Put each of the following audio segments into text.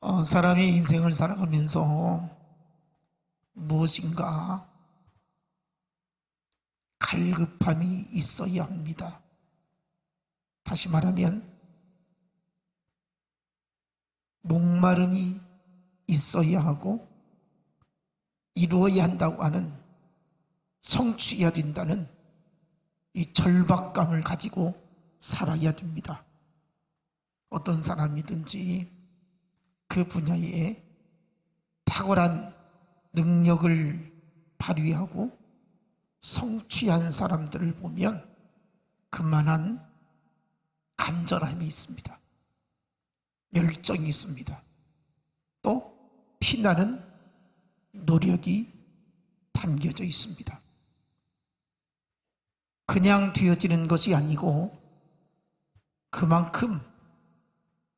사람이 인생을 살아가면서 무엇인가 갈급함이 있어야 합니다. 다시 말하면 목마름이 있어야 하고 이루어야 한다고 하는, 성취해야 된다는 이 절박감을 가지고 살아야 됩니다. 어떤 사람이든지 그 분야에 탁월한 능력을 발휘하고 성취한 사람들을 보면 그만한 간절함이 있습니다. 열정이 있습니다. 또 피나는 노력이 담겨져 있습니다. 그냥 되어지는 것이 아니고 그만큼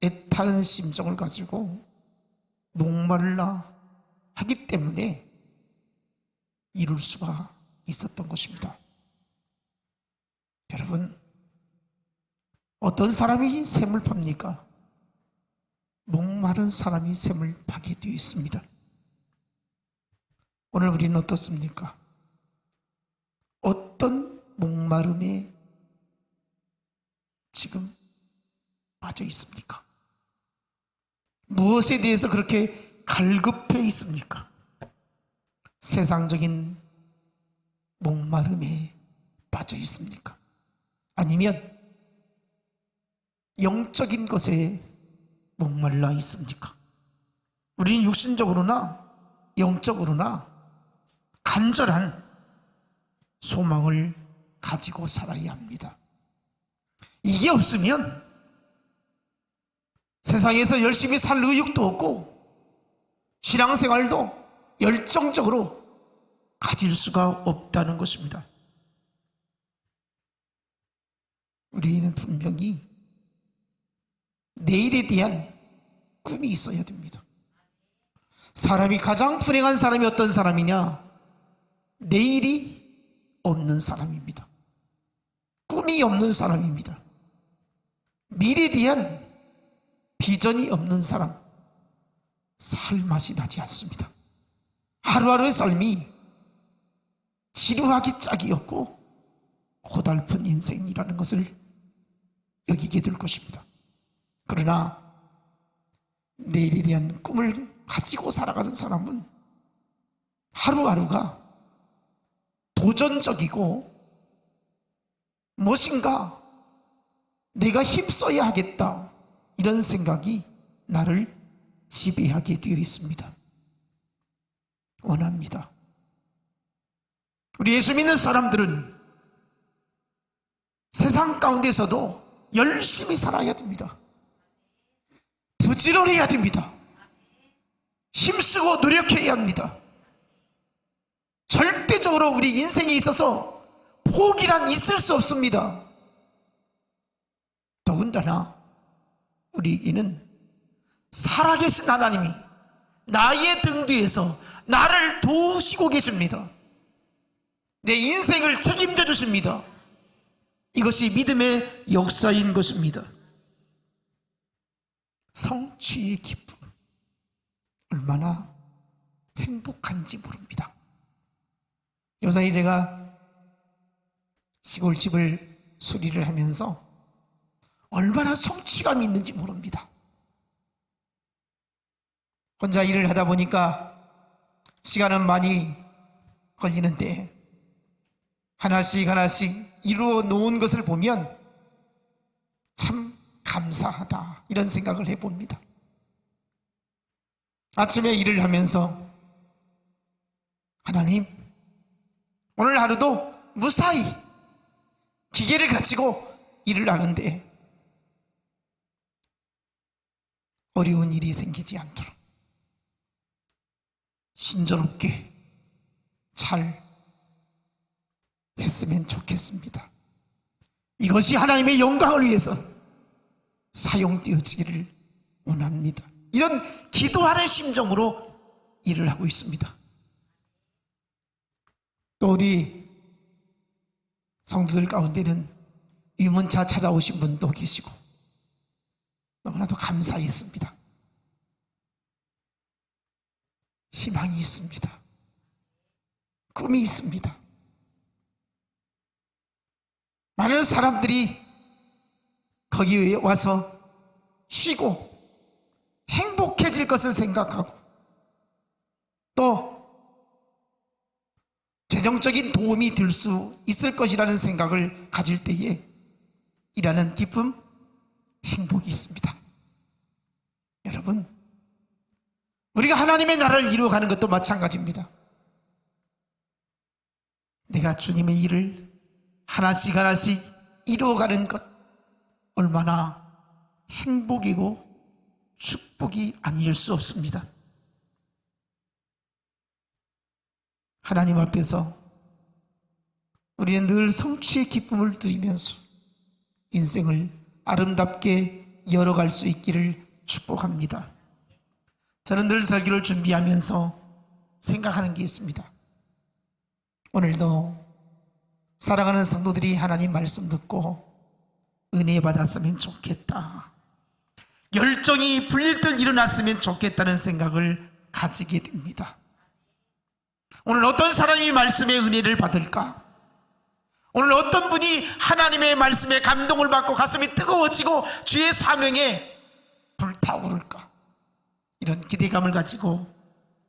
애타는 심정을 가지고 목말라 하기 때문에 이룰 수가 있었던 것입니다. 여러분, 어떤 사람이 샘을 팝니까? 목마른 사람이 샘을 파게 되어 있습니다. 오늘 우리는 어떻습니까? 어떤 목마름에 지금 빠져 있습니까? 무엇에 대해서 그렇게 갈급해 있습니까? 세상적인 목마름에 빠져 있습니까? 아니면 영적인 것에 목말라 있습니까? 우리는 육신적으로나 영적으로나 간절한 소망을 가지고 살아야 합니다. 이게 없으면 세상에서 열심히 살 의욕도 없고 신앙생활도 열정적으로 가질 수가 없다는 것입니다. 우리는 분명히 내일에 대한 꿈이 있어야 됩니다. 사람이 가장 불행한 사람이 어떤 사람이냐? 내일이 없는 사람입니다. 꿈이 없는 사람입니다. 미래에 대한 비전이 없는 사람, 살 맛이 나지 않습니다. 하루하루의 삶이 지루하기 짝이 없고 고달픈 인생이라는 것을 여기게 될 것입니다. 그러나 내일에 대한 꿈을 가지고 살아가는 사람은 하루하루가 도전적이고 무엇인가 내가 힘써야 하겠다, 이런 생각이 나를 지배하게 되어 있습니다. 원합니다. 우리 예수 믿는 사람들은 세상 가운데서도 열심히 살아야 됩니다. 부지런해야 됩니다. 힘쓰고 노력해야 합니다. 절대적으로 우리 인생에 있어서 포기란 있을 수 없습니다. 더군다나 우리에게는 살아계신 하나님이 나의 등 뒤에서 나를 도우시고 계십니다. 내 인생을 책임져 주십니다. 이것이 믿음의 역사인 것입니다. 성취의 기쁨, 얼마나 행복한지 모릅니다. 요사이 제가 시골집을 수리를 하면서 얼마나 성취감이 있는지 모릅니다. 혼자 일을 하다 보니까 시간은 많이 걸리는데 하나씩 하나씩 이루어 놓은 것을 보면 참 감사하다, 이런 생각을 해봅니다. 아침에 일을 하면서 하나님, 오늘 하루도 무사히 기계를 가지고 일을 하는데 어려운 일이 생기지 않도록 신조롭게 잘 했으면 좋겠습니다. 이것이 하나님의 영광을 위해서 사용되어지기를 원합니다. 이런 기도하는 심정으로 일을 하고 있습니다. 또 우리 성도들 가운데는 유문차 찾아오신 분도 계시고 너무나도 감사했습니다. 희망이 있습니다. 꿈이 있습니다. 많은 사람들이 거기에 와서 쉬고 행복해질 것을 생각하고 또 재정적인 도움이 될 수 있을 것이라는 생각을 가질 때에 일하는 기쁨, 행복이 있습니다. 여러분, 우리가 하나님의 나라를 이루어가는 것도 마찬가지입니다. 내가 주님의 일을 하나씩 하나씩 이루어가는 것, 얼마나 행복이고 축복이 아닐 수 없습니다. 하나님 앞에서 우리는 늘 성취의 기쁨을 누리면서 인생을 아름답게 열어갈 수 있기를 축복합니다. 저는 늘 설교를 준비하면서 생각하는 게 있습니다. 오늘도 사랑하는 성도들이 하나님 말씀 듣고 은혜 받았으면 좋겠다, 열정이 불릴 듯 일어났으면 좋겠다는 생각을 가지게 됩니다. 오늘 어떤 사람이 말씀의 은혜를 받을까? 오늘 어떤 분이 하나님의 말씀에 감동을 받고 가슴이 뜨거워지고 주의 사명에 불타오를까? 이런 기대감을 가지고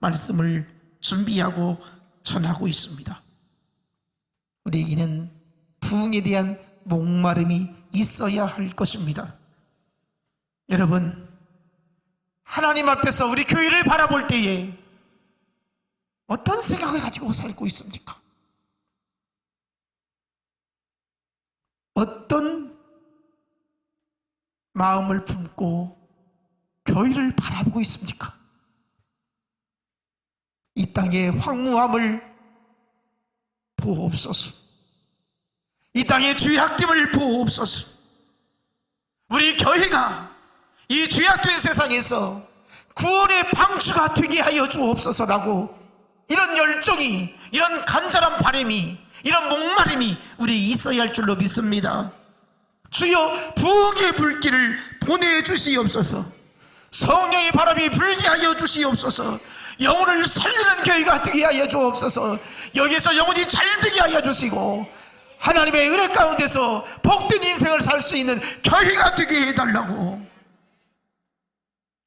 말씀을 준비하고 전하고 있습니다. 우리에게는 부흥에 대한 목마름이 있어야 할 것입니다. 여러분, 하나님 앞에서 우리 교회를 바라볼 때에 어떤 생각을 가지고 살고 있습니까? 어떤 마음을 품고 교회를 바라보고 있습니까? 이 땅의 황무함을 보옵소서. 이 땅의 죄악됨을 보옵소서. 우리 교회가 이 죄악된 세상에서 구원의 방주가 되게 하여 주옵소서라고, 이런 열정이, 이런 간절한 바람이, 이런 목마름이 우리에 있어야 할 줄로 믿습니다. 주여, 부흥의 불길을 보내주시옵소서. 성령의 바람이 불게 하여 주시옵소서. 영혼을 살리는 교회가 되게 하여 주옵소서. 여기서 영혼이 잘 되게 하여 주시고 하나님의 은혜 가운데서 복된 인생을 살 수 있는 교회가 되게 해달라고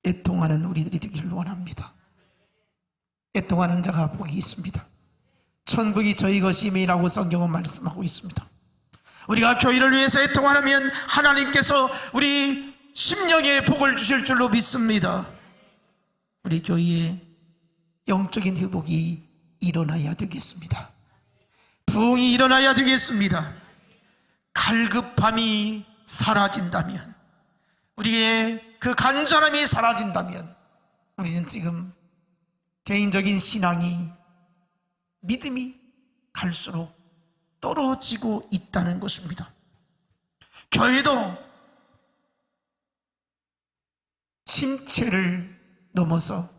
애통하는 우리들이 되기를 원합니다. 애통하는 자가 복이 있습니다. 천국이 저희 것임이라고 성경은 말씀하고 있습니다. 우리가 교회를 위해서 애통하면 하나님께서 우리 심령에 복을 주실 줄로 믿습니다. 우리 교회에 영적인 회복이 일어나야 되겠습니다. 부흥이 일어나야 되겠습니다. 갈급함이 사라진다면, 우리의 그 간절함이 사라진다면 우리는 지금 개인적인 신앙이, 믿음이 갈수록 떨어지고 있다는 것입니다. 교회도 침체를 넘어서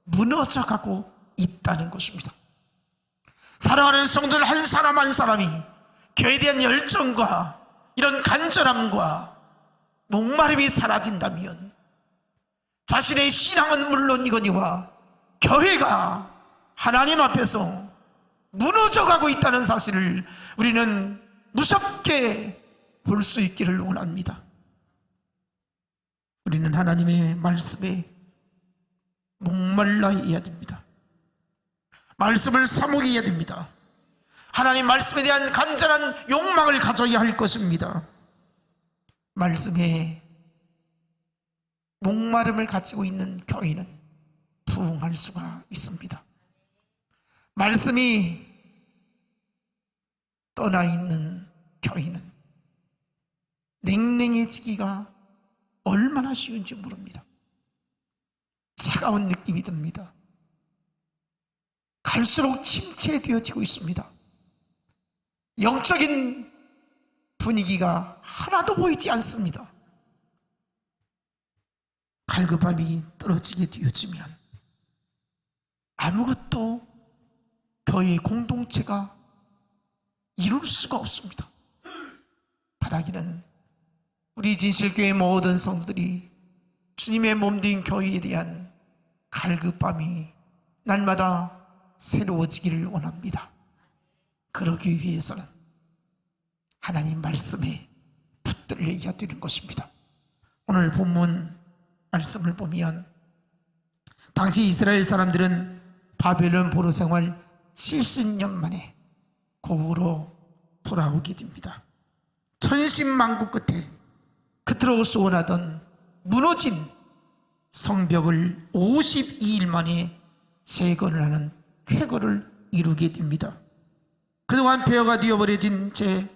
무너져가고 있다는 것입니다. 사랑하는 성도들 한 사람 한 사람이 교회에 대한 열정과 이런 간절함과 목마름이 사라진다면 자신의 신앙은 물론이거니와 교회가 하나님 앞에서 무너져가고 있다는 사실을 우리는 무섭게 볼 수 있기를 원합니다. 우리는 하나님의 말씀에 목말라야 됩니다. 말씀을 사모해야 됩니다. 하나님 말씀에 대한 간절한 욕망을 가져야 할 것입니다. 말씀에 목마름을 가지고 있는 교회는 부흥할 수가 있습니다. 말씀이 떠나 있는 교회는 냉랭해지기가 얼마나 쉬운지 모릅니다. 차가운 느낌이 듭니다. 갈수록 침체되어지고 있습니다. 영적인 분위기가 하나도 보이지 않습니다. 갈급함이 떨어지게 되어지면 아무것도 교회의 공동체가 이룰 수가 없습니다. 바라기는 우리 진실교회 모든 성도들이 주님의 몸된 교회에 대한 갈급함이 날마다 새로워지기를 원합니다. 그러기 위해서는 하나님 말씀에 붙들려야 되는 것입니다. 오늘 본문 말씀을 보면 당시 이스라엘 사람들은 바벨론 포로 생활 70년 만에 고국으로 돌아오게 됩니다. 천신만고 끝에 그토록 소원하던 무너진 성벽을 52일 만에 재건을 하는 쾌거를 이루게 됩니다. 그동안 폐허가 되어버려진 채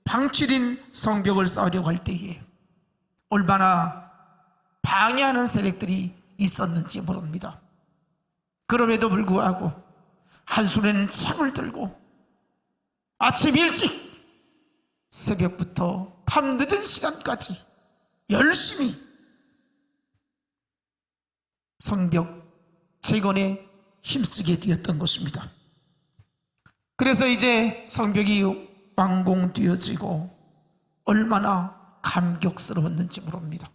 방치된 성벽을 쌓으려고 할 때에 얼마나 방해하는 세력들이 있었는지 모릅니다. 그럼에도 불구하고 한 손에는 창을 들고 아침 일찍 새벽부터 밤 늦은 시간까지 열심히 성벽 재건에 힘쓰게 되었던 것입니다. 그래서 이제 성벽이 완공되어지고 얼마나 감격스러웠는지 모릅니다.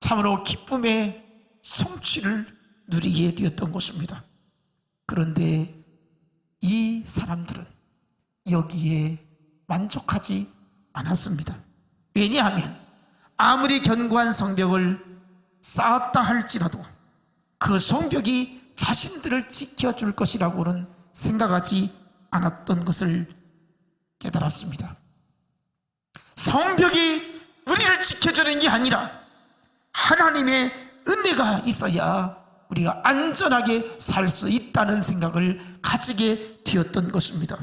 참으로 기쁨의 성취를 누리게 되었던 것입니다. 그런데 이 사람들은 여기에 만족하지 않았습니다. 왜냐하면 아무리 견고한 성벽을 쌓았다 할지라도 그 성벽이 자신들을 지켜줄 것이라고는 생각하지 않았던 것을 깨달았습니다. 성벽이 우리를 지켜주는 게 아니라 하나님의 은혜가 있어야 우리가 안전하게 살 수 있다는 생각을 가지게 되었던 것입니다.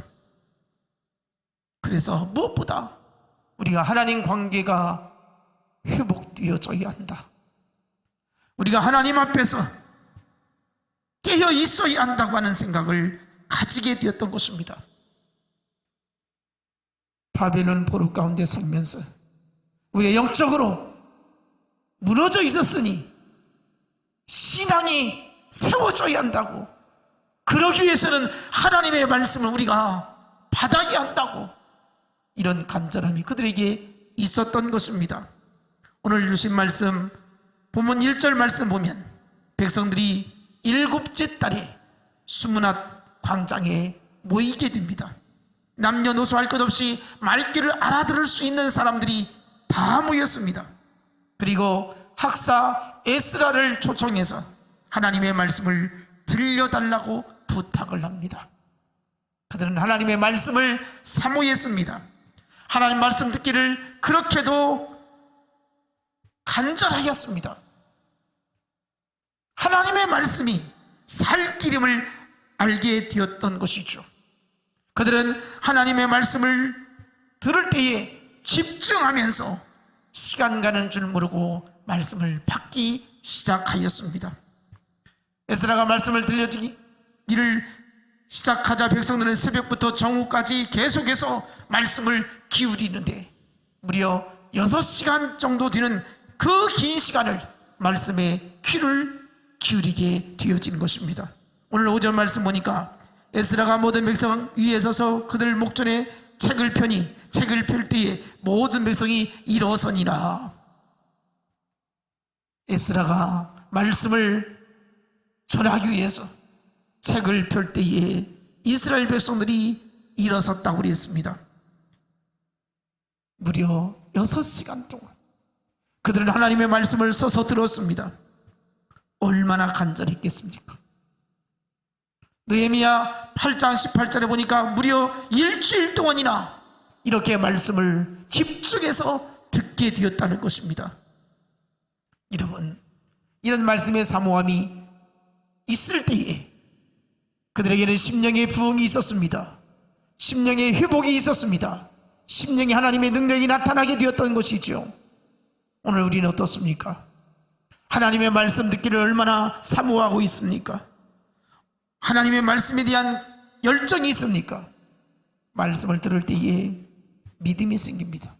그래서 무엇보다 우리가 하나님 관계가 회복되어져야 한다. 우리가 하나님 앞에서 깨어 있어야 한다고 하는 생각을 가지게 되었던 것입니다. 바벨론 포로 가운데 살면서 우리가 영적으로 무너져 있었으니 신앙이 세워져야 한다고, 그러기 위해서는 하나님의 말씀을 우리가 받아야 한다고, 이런 간절함이 그들에게 있었던 것입니다. 오늘 주신 말씀 본문 1절 말씀 보면 백성들이 7째 달에 수문앗 광장에 모이게 됩니다. 남녀노소 할 것 없이 말귀를 알아들을 수 있는 사람들이 다 모였습니다. 그리고 학사 에스라를 초청해서 하나님의 말씀을 들려달라고 부탁을 합니다. 그들은 하나님의 말씀을 사모했습니다. 하나님 말씀 듣기를 그렇게도 간절하였습니다. 하나님의 말씀이 살 기름을 알게 되었던 것이죠. 그들은 하나님의 말씀을 들을 때에 집중하면서 시간 가는 줄 모르고 말씀을 받기 시작하였습니다. 에스라가 말씀을 들려주기를 시작하자 백성들은 새벽부터 정오까지 계속해서 말씀을 기울이는데 무려 6시간 정도 되는 그 긴 시간을 말씀에 귀를 기울이게 되어진 것입니다. 오늘 5절 말씀 보니까 에스라가 모든 백성 위에 서서 그들 목전에 책을 펴니 책을 펼 때에 모든 백성이 일어서니라. 에스라가 말씀을 전하기 위해서 책을 펼 때에 이스라엘 백성들이 일어섰다고 그랬습니다. 무려 6시간 동안 그들은 하나님의 말씀을 써서 들었습니다. 얼마나 간절했겠습니까? 느헤미야 8장 18절에 보니까 무려 일주일 동안이나 이렇게 말씀을 집중해서 듣게 되었다는 것입니다. 여러분, 이런 말씀의 사모함이 있을 때에 그들에게는 심령의 부흥이 있었습니다. 심령의 회복이 있었습니다. 심령의 하나님의 능력이 나타나게 되었던 것이죠. 오늘 우리는 어떻습니까? 하나님의 말씀 듣기를 얼마나 사모하고 있습니까? 하나님의 말씀에 대한 열정이 있습니까? 말씀을 들을 때에 믿음이 생깁니다.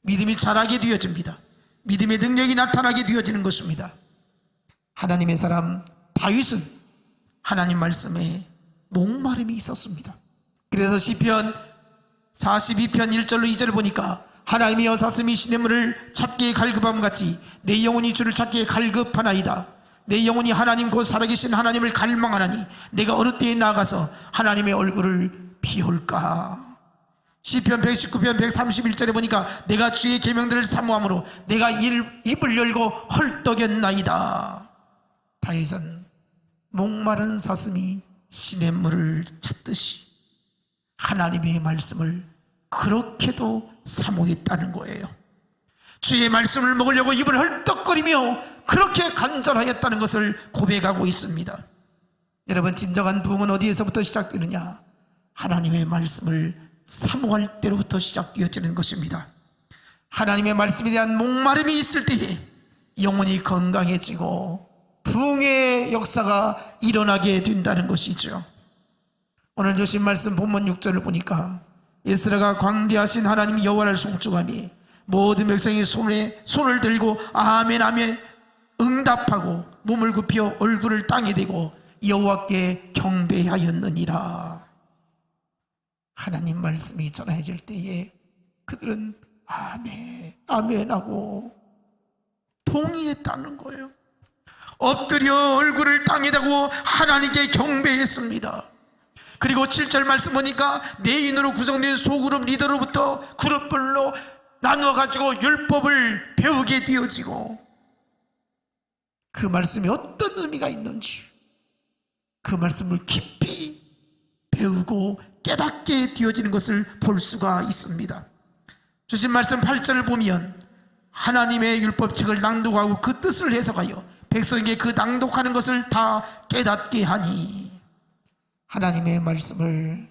믿음이 자라게 되어집니다. 믿음의 능력이 나타나게 되어지는 것입니다. 하나님의 사람 다윗은 하나님 말씀에 목마름이 있었습니다. 그래서 시편 42편 1절로 2절을 보니까 하나님이 여사슴이 시냇물을 찾기에 갈급함 같이 내 영혼이 주를 찾기에 갈급하나이다. 내 영혼이 하나님 곧 살아계신 하나님을 갈망하나니 내가 어느 때에 나아가서 하나님의 얼굴을 비올까. 시편 119편 131절에 보니까 내가 주의 계명들을 사모함으로 내가 입을 열고 헐떡였나이다. 다윗은 목마른 사슴이 시냇물을 찾듯이 하나님의 말씀을 그렇게도 사모했다는 거예요. 주의 말씀을 먹으려고 입을 헐떡거리며 그렇게 간절하였다는 것을 고백하고 있습니다. 여러분, 진정한 부흥은 어디에서부터 시작되느냐? 하나님의 말씀을 사모할 때로부터 시작되어지는 것입니다. 하나님의 말씀에 대한 목마름이 있을 때에 영혼이 건강해지고 부흥의 역사가 일어나게 된다는 것이죠. 오늘 주신 말씀 본문 6절을 보니까 에스라가 광대하신 하나님 여호와를 송축하며 모든 백성이 손을 들고 아멘 아멘 응답하고 몸을 굽혀 얼굴을 땅에 대고 여호와께 경배하였느니라. 하나님 말씀이 전해질 때에 그들은 아멘 아멘 하고 동의했다는 거예요. 엎드려 얼굴을 땅에 대고 하나님께 경배했습니다. 그리고 7절 말씀 보니까 네 인으로 구성된 소그룹 리더로부터 그룹별로 나누어 가지고 율법을 배우게 되어지고 그 말씀이 어떤 의미가 있는지 그 말씀을 깊이 배우고 깨닫게 되어지는 것을 볼 수가 있습니다. 주신 말씀 8절을 보면 하나님의 율법책을 낭독하고 그 뜻을 해석하여 백성에게 그 낭독하는 것을 다 깨닫게 하니 하나님의 말씀을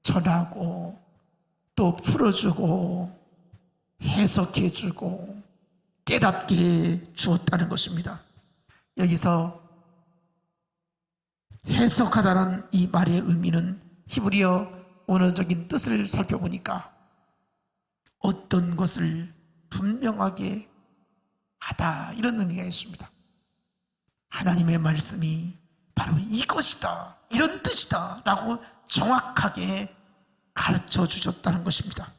전하고 또 풀어주고 해석해주고 깨닫게 주었다는 것입니다. 여기서 해석하다는 이 말의 의미는 히브리어 원어적인 뜻을 살펴보니까 어떤 것을 분명하게 하다, 이런 의미가 있습니다. 하나님의 말씀이 바로 이것이다, 이런 뜻이다 라고 정확하게 가르쳐 주셨다는 것입니다.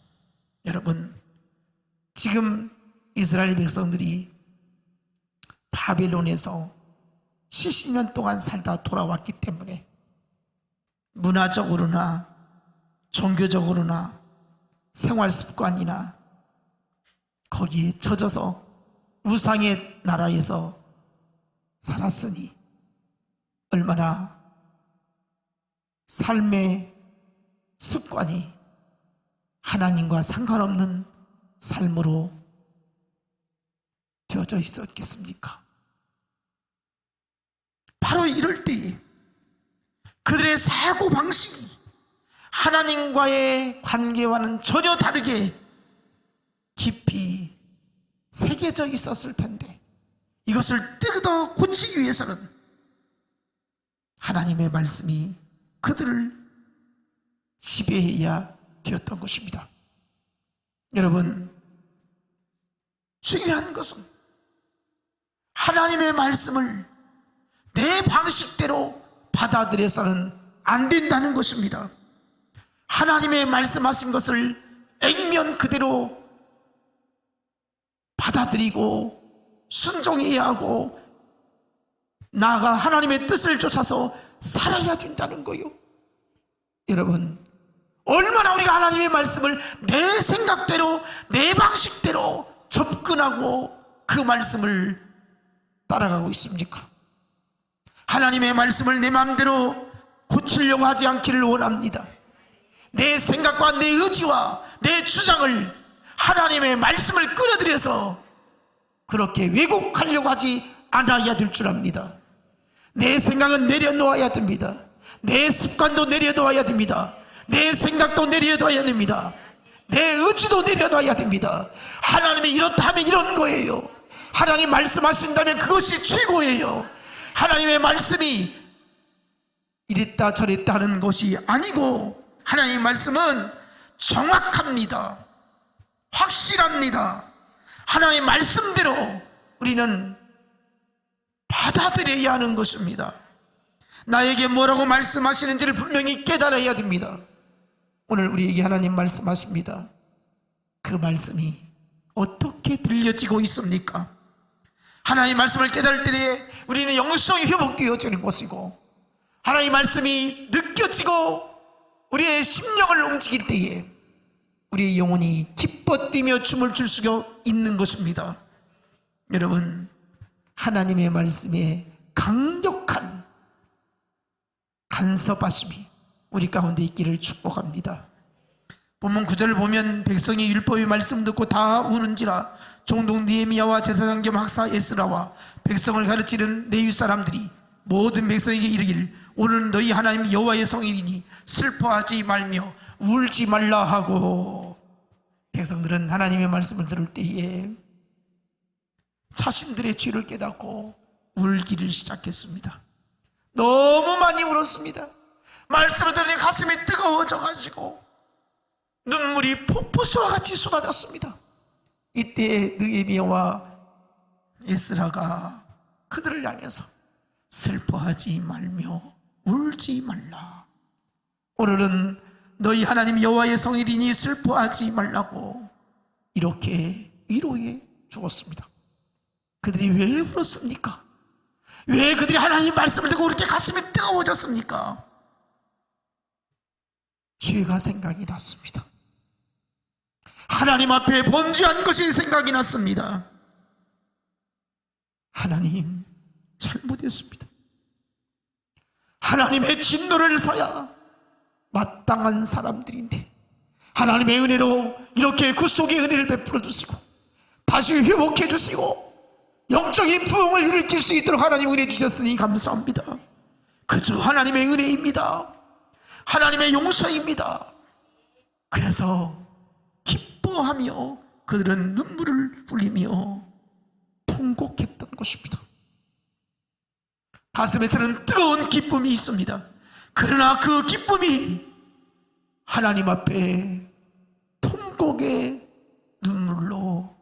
여러분, 지금 이스라엘 백성들이 바벨론에서 70년 동안 살다 돌아왔기 때문에 문화적으로나 종교적으로나 생활 습관이나 거기에 젖어서 우상의 나라에서 살았으니 얼마나 삶의 습관이 하나님과 상관없는 삶으로 되어져 있었겠습니까? 바로 이럴 때에 그들의 사고방식이 하나님과의 관계와는 전혀 다르게 깊이 새겨져 있었을 텐데 이것을 뜯어 고치기 위해서는 하나님의 말씀이 그들을 지배해야 되었던 것입니다. 여러분, 중요한 것은 하나님의 말씀을 내 방식대로 받아들여서는 안 된다는 것입니다. 하나님의 말씀하신 것을 액면 그대로 받아들이고 순종해야 하고 나아가 하나님의 뜻을 쫓아서 살아야 된다는 거예요. 여러분, 얼마나 우리가 하나님의 말씀을 내 생각대로 내 방식대로 접근하고 그 말씀을 따라가고 있습니까? 하나님의 말씀을 내 마음대로 고치려고 하지 않기를 원합니다. 내 생각과 내 의지와 내 주장을 하나님의 말씀을 끌어들여서 그렇게 왜곡하려고 하지 않아야 될 줄 압니다. 내 생각은 내려놓아야 됩니다. 내 습관도 내려놓아야 됩니다. 내 생각도 내려놔야 됩니다. 내 의지도 내려놔야 됩니다. 하나님이 이렇다 하면 이런 거예요. 하나님 말씀하신다면 그것이 최고예요. 하나님의 말씀이 이랬다 저랬다 하는 것이 아니고 하나님의 말씀은 정확합니다. 확실합니다. 하나님의 말씀대로 우리는 받아들여야 하는 것입니다. 나에게 뭐라고 말씀하시는지를 분명히 깨달아야 됩니다. 오늘 우리에게 하나님 말씀하십니다. 그 말씀이 어떻게 들려지고 있습니까? 하나님 말씀을 깨달을 때에 우리는 영성이 회복되어지는 것이고, 하나님 말씀이 느껴지고 우리의 심령을 움직일 때에 우리의 영혼이 기뻐 뛰며 춤을 출 수가 있는 것입니다. 여러분, 하나님의 말씀에 강력한 간섭하심이 우리 가운데 있기를 축복합니다. 본문 9절을 보면 백성이 율법의 말씀 듣고 다 우는지라 종독 느헤미야와 제사장 겸 학사 에스라와 백성을 가르치는 레위 사람들이 모든 백성에게 이르기를 오늘은 너희 하나님 여호와의 성일이니 슬퍼하지 말며 울지 말라 하고, 백성들은 하나님의 말씀을 들을 때에 자신들의 죄를 깨닫고 울기를 시작했습니다. 너무 많이 울었습니다. 말씀을 들으니 가슴이 뜨거워져 가지고 눈물이 폭포수와 같이 쏟아졌습니다. 이때 느헤미야와 에스라가 그들을 향해서 슬퍼하지 말며 울지 말라, 오늘은 너희 하나님 여호와의 성일이니 슬퍼하지 말라고 이렇게 위로해 주었습니다. 그들이 왜 울었습니까? 왜 그들이 하나님 말씀을 듣고 그렇게 가슴이 뜨거워졌습니까? 죄가 생각이 났습니다. 하나님 앞에 범죄한 것이 생각이 났습니다. 하나님, 잘못했습니다. 하나님의 진노를 사야 마땅한 사람들인데 하나님의 은혜로 이렇게 구속의 은혜를 베풀어 주시고 다시 회복해 주시고 영적인 부흥을 일으킬 수 있도록 하나님 은혜 주셨으니 감사합니다. 그저 하나님의 은혜입니다. 하나님의 용서입니다. 그래서 기뻐하며 그들은 눈물을 흘리며 통곡했던 것입니다. 가슴에서는 뜨거운 기쁨이 있습니다. 그러나 그 기쁨이 하나님 앞에 통곡의 눈물로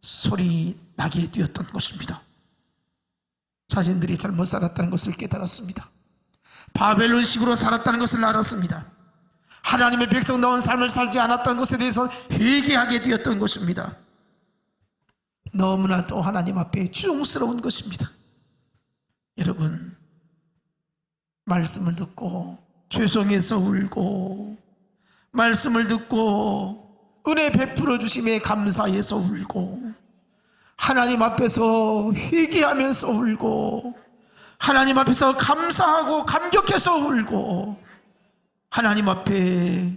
소리 나게 되었던 것입니다. 자신들이 잘못 살았다는 것을 깨달았습니다. 바벨론식으로 살았다는 것을 알았습니다. 하나님의 백성다운 삶을 살지 않았다는 것에 대해서 회개하게 되었던 것입니다. 너무나도 하나님 앞에 죄송스러운 것입니다. 여러분, 말씀을 듣고 죄송해서 울고, 말씀을 듣고 은혜 베풀어 주심에 감사해서 울고, 하나님 앞에서 회개하면서 울고, 하나님 앞에서 감사하고 감격해서 울고, 하나님 앞에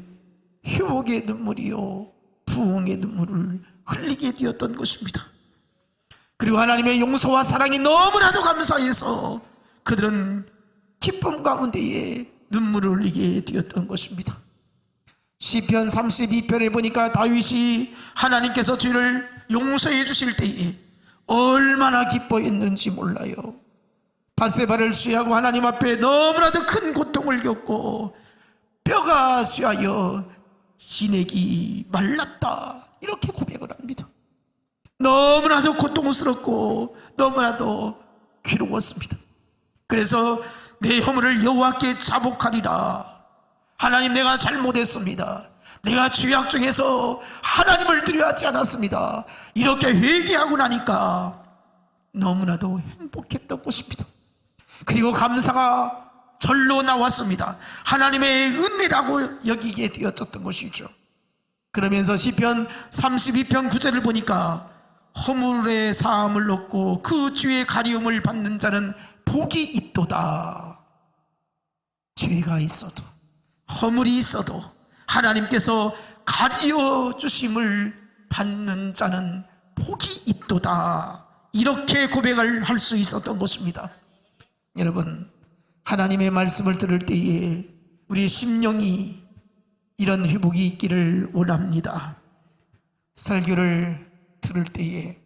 회복의 눈물이요 부흥의 눈물을 흘리게 되었던 것입니다. 그리고 하나님의 용서와 사랑이 너무나도 감사해서 그들은 기쁨 가운데에 눈물을 흘리게 되었던 것입니다. 시편 32편에 보니까 다윗이 하나님께서 죄를 용서해 주실 때에 얼마나 기뻐했는지 몰라요. 밧세바를 취하고 하나님 앞에 너무나도 큰 고통을 겪고 뼈가 쇠하여 진액이 말랐다, 이렇게 고백을 합니다. 너무나도 고통스럽고 너무나도 괴로웠습니다. 그래서 내 허물을 여호와께 자복하리라. 하나님, 내가 잘못했습니다. 내가 죄악 중에서 하나님을 두려워하지 않았습니다. 이렇게 회개하고 나니까 너무나도 행복했던 것입니다. 그리고 감사가 절로 나왔습니다. 하나님의 은혜라고 여기게 되었던 것이죠. 그러면서 시편 32편 9절을 보니까 허물의 사함을 얻고 그 죄의 가리움을 받는 자는 복이 있도다. 죄가 있어도 허물이 있어도 하나님께서 가리워 주심을 받는 자는 복이 있도다, 이렇게 고백을 할 수 있었던 것입니다. 여러분, 하나님의 말씀을 들을 때에 우리 심령이 이런 회복이 있기를 원합니다. 설교를 들을 때에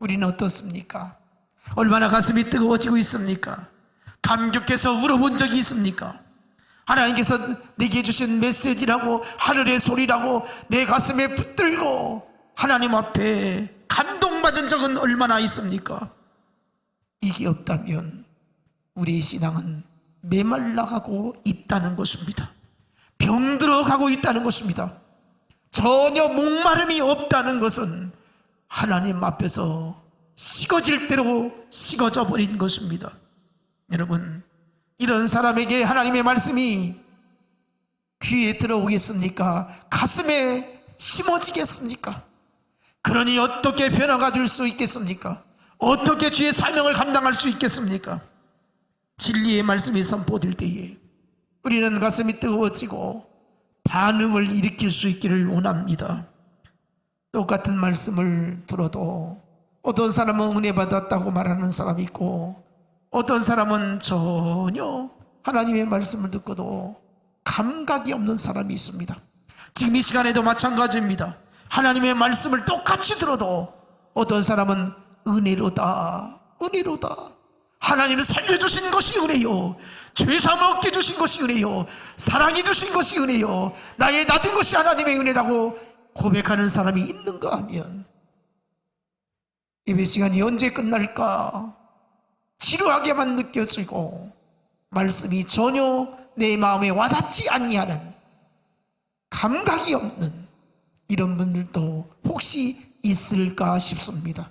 우리는 어떻습니까? 얼마나 가슴이 뜨거워지고 있습니까? 감격해서 울어본 적이 있습니까? 하나님께서 내게 주신 메시지라고, 하늘의 소리라고 내 가슴에 붙들고 하나님 앞에 감동받은 적은 얼마나 있습니까? 이게 없다면 우리의 신앙은 메말라가고 있다는 것입니다. 병들어가고 있다는 것입니다. 전혀 목마름이 없다는 것은 하나님 앞에서 식어질 대로 식어져 버린 것입니다. 여러분, 이런 사람에게 하나님의 말씀이 귀에 들어오겠습니까? 가슴에 심어지겠습니까? 그러니 어떻게 변화가 될 수 있겠습니까? 어떻게 주의 사명을 감당할 수 있겠습니까? 진리의 말씀이 선포될 때에 우리는 가슴이 뜨거워지고 반응을 일으킬 수 있기를 원합니다. 똑같은 말씀을 들어도 어떤 사람은 은혜 받았다고 말하는 사람이 있고, 어떤 사람은 전혀 하나님의 말씀을 듣고도 감각이 없는 사람이 있습니다. 지금 이 시간에도 마찬가지입니다. 하나님의 말씀을 똑같이 들어도 어떤 사람은 은혜로다, 은혜로다, 하나님은 살려주신 것이 은혜요, 죄사함을 얻게 주신 것이 은혜요, 사랑이 주신 것이 은혜요, 나의 놔둔 것이 하나님의 은혜라고 고백하는 사람이 있는가 하면, 예배 시간이 언제 끝날까 지루하게만 느껴지고 말씀이 전혀 내 마음에 와닿지 아니하는, 감각이 없는 이런 분들도 혹시 있을까 싶습니다.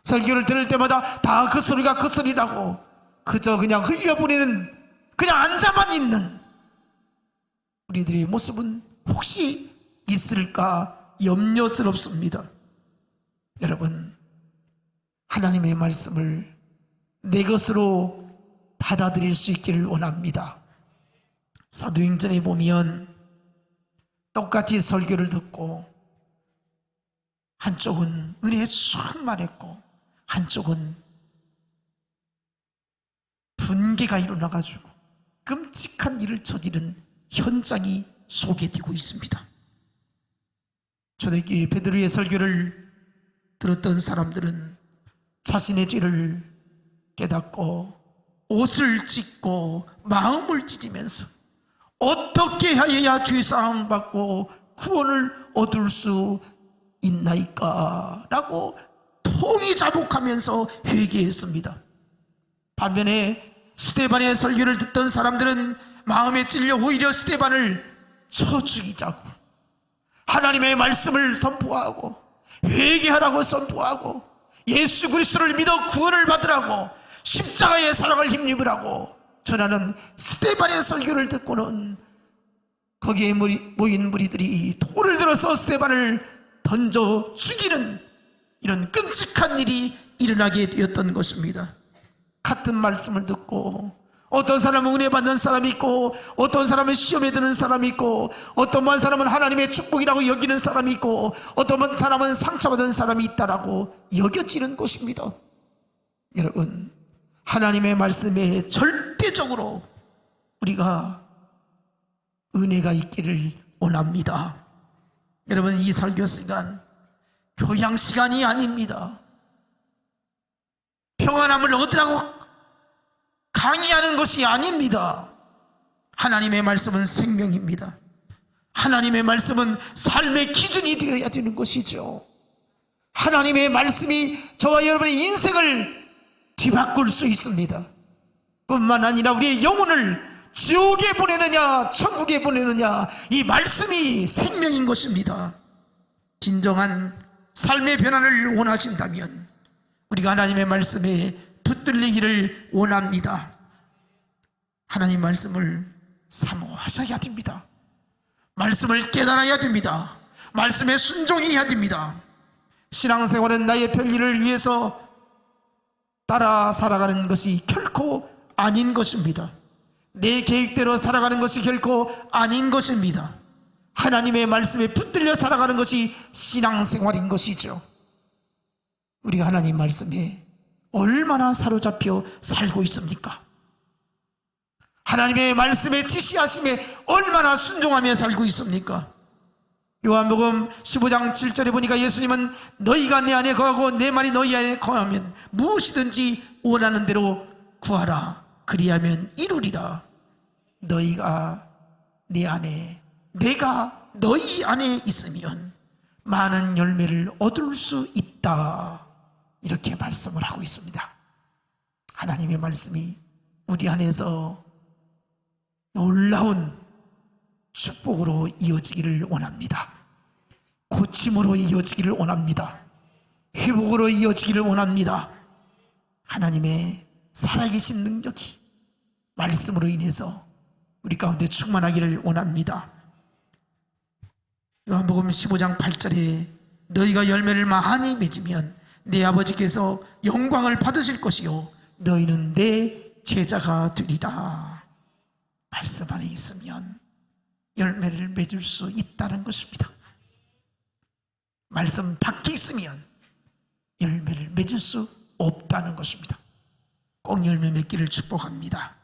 설교를 들을 때마다 다 그 소리가 그 소리라고 그저 그냥 흘려보내는, 그냥 앉아만 있는 우리들의 모습은 혹시 있을까 염려스럽습니다. 여러분, 하나님의 말씀을 내 것으로 받아들일 수 있기를 원합니다. 사도행전에 보면 똑같이 설교를 듣고 한쪽은 은혜에 충만했고 한쪽은 분개가 일어나가지고 끔찍한 일을 저지른 현장이 소개되고 있습니다. 초대교회 베드로의 설교를 들었던 사람들은 자신의 죄를 깨닫고 옷을 찢고 마음을 찢으면서 어떻게 하여야 죄사함 받고 구원을 얻을 수 있나이까 라고 통이 자복하면서 회개했습니다. 반면에 스데반의 설교를 듣던 사람들은 마음에 찔려 오히려 스데반을 쳐 죽이자고 하나님의 말씀을 선포하고 회개하라고 선포하고 예수 그리스도를 믿어 구원을 받으라고 십자가의 사랑을 힘입으라고 전하는 스데반의 설교를 듣고는 거기에 모인 무리들이 돌을 들어서 스데반을 던져 죽이는 이런 끔찍한 일이 일어나게 되었던 것입니다. 같은 말씀을 듣고 어떤 사람은 은혜 받는 사람이 있고, 어떤 사람은 시험에 드는 사람이 있고, 어떤 사람은 하나님의 축복이라고 여기는 사람이 있고, 어떤 사람은 상처받은 사람이 있다라고 여겨지는 것입니다. 여러분, 하나님의 말씀에 절대적으로 우리가 은혜가 있기를 원합니다. 여러분, 이 설교 시간 교양 시간이 아닙니다. 평안함을 얻으라고 강의하는 것이 아닙니다. 하나님의 말씀은 생명입니다. 하나님의 말씀은 삶의 기준이 되어야 되는 것이죠. 하나님의 말씀이 저와 여러분의 인생을 뒤바꿀 수 있습니다. 뿐만 아니라 우리의 영혼을 지옥에 보내느냐 천국에 보내느냐, 이 말씀이 생명인 것입니다. 진정한 삶의 변화를 원하신다면 우리가 하나님의 말씀에 붙들리기를 원합니다. 하나님 말씀을 사모하셔야 됩니다. 말씀을 깨달아야 됩니다. 말씀에 순종해야 됩니다. 신앙생활은 나의 편리를 위해서 따라 살아가는 것이 결코 아닌 것입니다. 내 계획대로 살아가는 것이 결코 아닌 것입니다. 하나님의 말씀에 붙들려 살아가는 것이 신앙생활인 것이죠. 우리가 하나님 말씀에 얼마나 사로잡혀 살고 있습니까? 하나님의 말씀에 지시하심에 얼마나 순종하며 살고 있습니까? 요한복음 15장 7절에 보니까 예수님은 너희가 내 안에 거하고 내 말이 너희 안에 거하면 무엇이든지 원하는 대로 구하라, 그리하면 이루리라. 너희가 내 안에, 내가 너희 안에 있으면 많은 열매를 얻을 수 있다, 이렇게 말씀을 하고 있습니다. 하나님의 말씀이 우리 안에서 놀라운 축복으로 이어지기를 원합니다. 고침으로 이어지기를 원합니다. 회복으로 이어지기를 원합니다. 하나님의 살아계신 능력이 말씀으로 인해서 우리 가운데 충만하기를 원합니다. 요한복음 15장 8절에 너희가 열매를 많이 맺으면 내 아버지께서 영광을 받으실 것이요 너희는 내 제자가 되리라. 말씀 안에 있으면 열매를 맺을 수 있다는 것입니다. 말씀 밖에 있으면 열매를 맺을 수 없다는 것입니다. 꼭 열매 맺기를 축복합니다.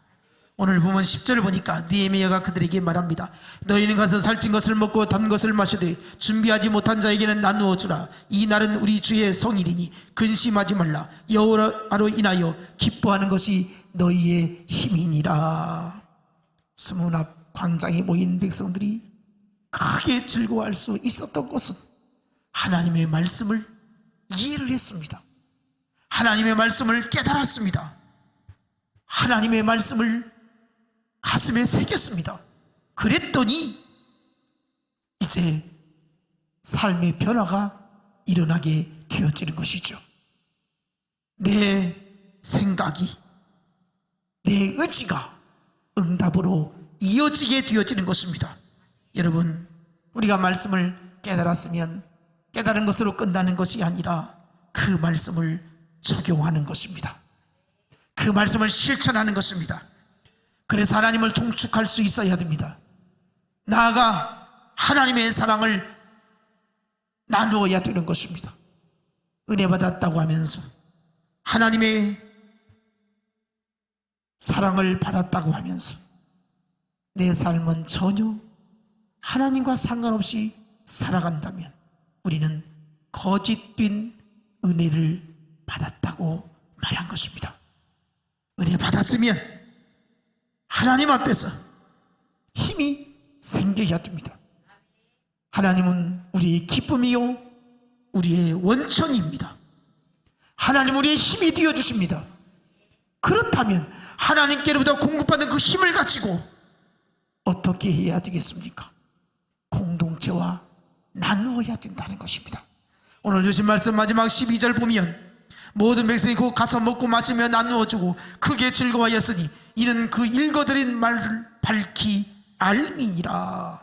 오늘 보면 10절을 보니까 느헤미야가 그들에게 말합니다. 너희는 가서 살찐 것을 먹고 단 것을 마시되 준비하지 못한 자에게는 나누어 주라. 이 날은 우리 주의 성일이니 근심하지 말라. 여호와로 인하여 기뻐하는 것이 너희의 힘이니라. 수문 앞 광장에 모인 백성들이 크게 즐거워할 수 있었던 것은 하나님의 말씀을 이해를 했습니다. 하나님의 말씀을 깨달았습니다. 하나님의 말씀을 가슴에 새겼습니다. 그랬더니 이제 삶의 변화가 일어나게 되어지는 것이죠. 내 생각이, 내 의지가 응답으로 이어지게 되어지는 것입니다. 여러분, 우리가 말씀을 깨달았으면 깨달은 것으로 끝나는 것이 아니라 그 말씀을 적용하는 것입니다. 그 말씀을 실천하는 것입니다. 그래서 하나님을 통축할 수 있어야 됩니다. 나아가 하나님의 사랑을 나누어야 되는 것입니다. 은혜 받았다고 하면서 하나님의 사랑을 받았다고 하면서 내 삶은 전혀 하나님과 상관없이 살아간다면 우리는 거짓된 은혜를 받았다고 말한 것입니다. 은혜 받았으면 하나님 앞에서 힘이 생겨야 됩니다. 하나님은 우리의 기쁨이요 우리의 원천입니다. 하나님 우리의 힘이 되어주십니다. 그렇다면 하나님께로부터 공급받는 그 힘을 가지고 어떻게 해야 되겠습니까? 공동체와 나누어야 된다는 것입니다. 오늘 주신 말씀 마지막 12절 보면 모든 백성이 곧 가서 먹고 마시며 나누어주고 크게 즐거워하였으니 이는 그 읽어드린 말을 밝히 알미니라.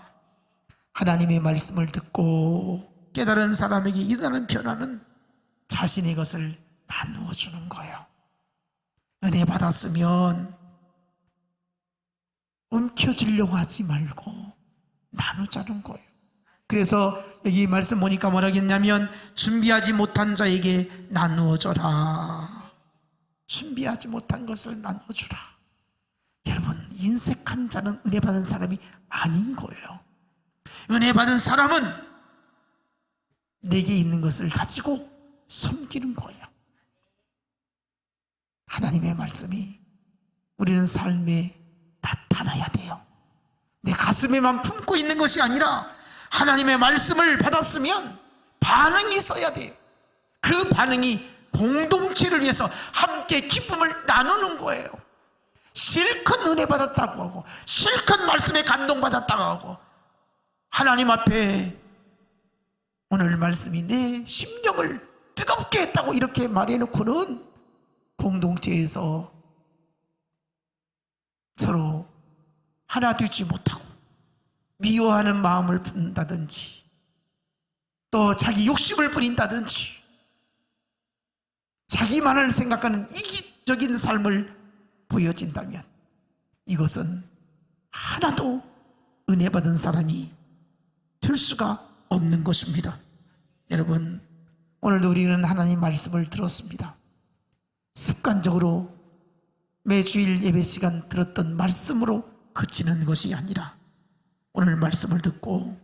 하나님의 말씀을 듣고 깨달은 사람에게 일어나는 변화는 자신의 것을 나누어주는 거예요. 은혜 받았으면 움켜쥐려고 하지 말고 나누자는 거예요. 그래서 여기 말씀 보니까 뭐라 했냐면 준비하지 못한 자에게 나누어줘라. 준비하지 못한 것을 나누어주라. 여러분, 인색한 자는 은혜 받은 사람이 아닌 거예요. 은혜 받은 사람은 내게 있는 것을 가지고 섬기는 거예요. 하나님의 말씀이 우리는 삶에 나타나야 돼요. 내 가슴에만 품고 있는 것이 아니라 하나님의 말씀을 받았으면 반응이 있어야 돼요. 그 반응이 공동체를 위해서 함께 기쁨을 나누는 거예요. 실컷 은혜 받았다고 하고 실컷 말씀에 감동받았다고 하고 하나님 앞에 오늘 말씀이 내 심령을 뜨겁게 했다고 이렇게 말해놓고는 공동체에서 서로 하나 되지 못하고 미워하는 마음을 품는다든지 또 자기 욕심을 부린다든지 자기만을 생각하는 이기적인 삶을 보여진다면 이것은 하나도 은혜 받은 사람이 될 수가 없는 것입니다. 여러분, 오늘도 우리는 하나님 말씀을 들었습니다. 습관적으로 매주일 예배 시간 들었던 말씀으로 그치는 것이 아니라 오늘 말씀을 듣고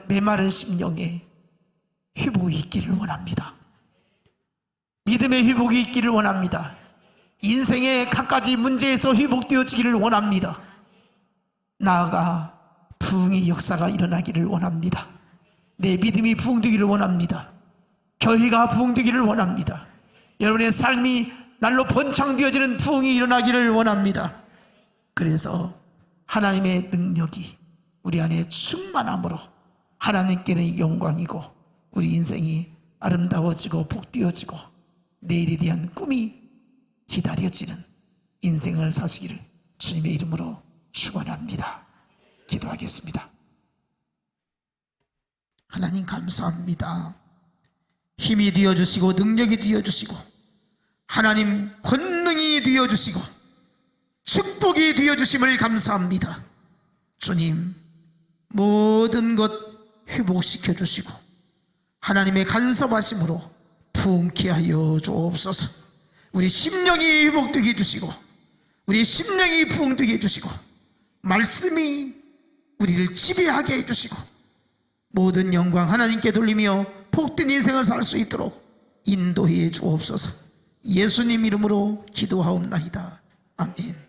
메마른 심령에 회복이 있기를 원합니다. 믿음의 회복이 있기를 원합니다. 인생의 갖가지 문제에서 회복되어지기를 원합니다. 나아가 부흥의 역사가 일어나기를 원합니다. 내 믿음이 부흥되기를 원합니다. 교회가 부흥되기를 원합니다. 여러분의 삶이 날로 번창되어지는 부흥이 일어나기를 원합니다. 그래서 하나님의 능력이 우리 안에 충만함으로 하나님께는 영광이고 우리 인생이 아름다워지고 복되어지고 내일에 대한 꿈이 기다려지는 인생을 사시기를 주님의 이름으로 축원합니다. 기도하겠습니다. 하나님 감사합니다. 힘이 되어주시고 능력이 되어주시고 하나님 권능이 되어주시고 축복이 되어주심을 감사합니다. 주님, 모든 것 회복시켜 주시고 하나님의 간섭하심으로 부흥케 하여 주옵소서. 우리 심령이 회복되게 해주시고 우리 심령이 부흥되게 해주시고 말씀이 우리를 지배하게 해주시고 모든 영광 하나님께 돌리며 복된 인생을 살 수 있도록 인도해 주옵소서. 예수님 이름으로 기도하옵나이다. 아멘.